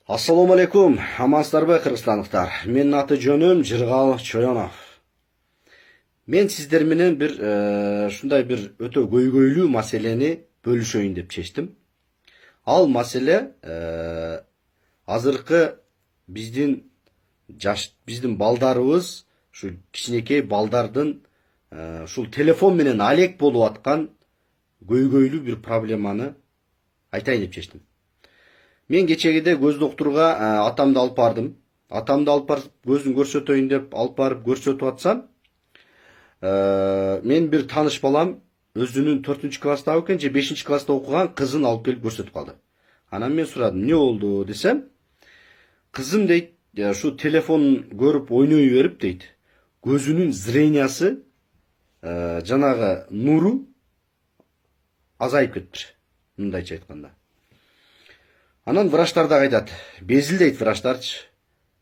Assalamu alaikum, амансыздарбы кыргызстандыктар. Менин аты жөнүм Жыргал Чоёнов. Мен сиздер менен бир ушундай бир өтө көйгөйлүү маселени бөлүшөйүн деп чечтим. Ал маселе азыркы биздин балдарыбыз, ушу кичинекей балдардын ушул телефон менен алек болуп аткан көйгөйлүү бир проблеманы айтайын деп чечтим. Мен кечегиде көз доктурга атамды алып бардым. Атамды алып барып көзүн көрсөтөйүн деп алып барып көрсөтүп атсам, мен бир тааныш балам өзүнүн 4-класста экен же 5-класста окуган кызын алып келип көрсөтүп калды. Анан мен сурадым, эмне болду десем, кызым дейт, ушу телефон көрүп ойной берип дейт, көзүнүн зрениясы, жанагы нуру азайып кетиптир. Мындайча айтканда. Анан врачтар да айтат, безилдейт врачтарчы.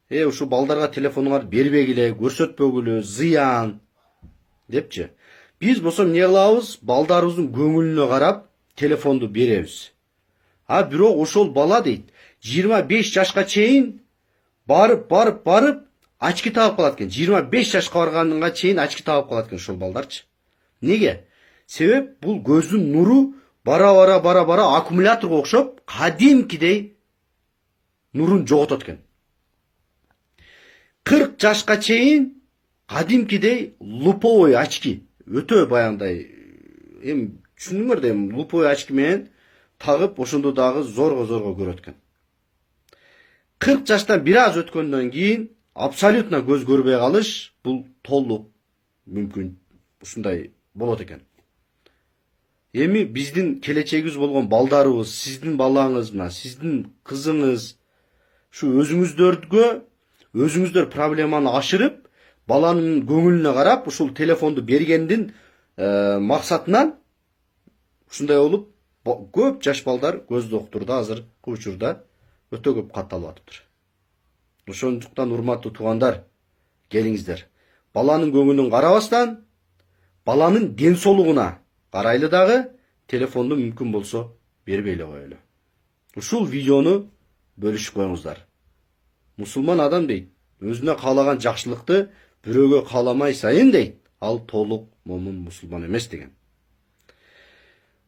Ушу балдарга телефонуңар бербегиле, көрсөтпөгүлө, зыян депчи. Биз болсо эмне кылабыз? Балдарыбыздын көңүлүнө карап телефонду беребиз. Бирок ошол бала дейт, 25 жашка чейин барып очки тагып калат экен. 25 жашка барганга чейин очки тагып калат экен ошол балдарчы. Неге? Себеп бул көздүн нуру бара аккумуляторго окшоп кадимкидей нурун жоготот экен. 40 жашка чейин кадимкидей луповой очки, өтө баягындай, түшүндүңөр да, луповой очки менен тагып ошондо дагы зорго көрөт экен. 40 жаштан бир аз өткөндөн кийин абсолютно көз көрбөй калыш, бул толук мүмкүн ушундай болот экен. Эми биздин келечегибиз болгон балдарыбыз, сиздин балаңыз, сиздин кызыңыз, ушу өзүңүздөр проблеманы ашырып, баланын көңүлүнө карап, ушул телефонду бергендин максатынан ушундай болуп, көп жаш балдар көз доктурда азыркы учурда өтө көп катталып атыптыр. Ошондуктан урматтуу туугандар, келиңиздер. Баланын көңүлүн карабастан, баланын ден соолугуна карайлы дагы, телефонду мүмкүн болсо бербей эле коелу. Ушул видеону бөлүшүп коюңуздар. Мусулман адам дейт, өзүнө каалаган жакшылыкты бирөөгө кааламай сайын дейт, ал толук момун мусулман эмес деген.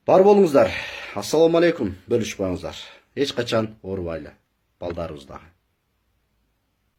Бар болуңуздар. Ассаламу алейкум, бөлүшүп коюңуздар. Эч качан оорубайлы балдарыбыз дагы.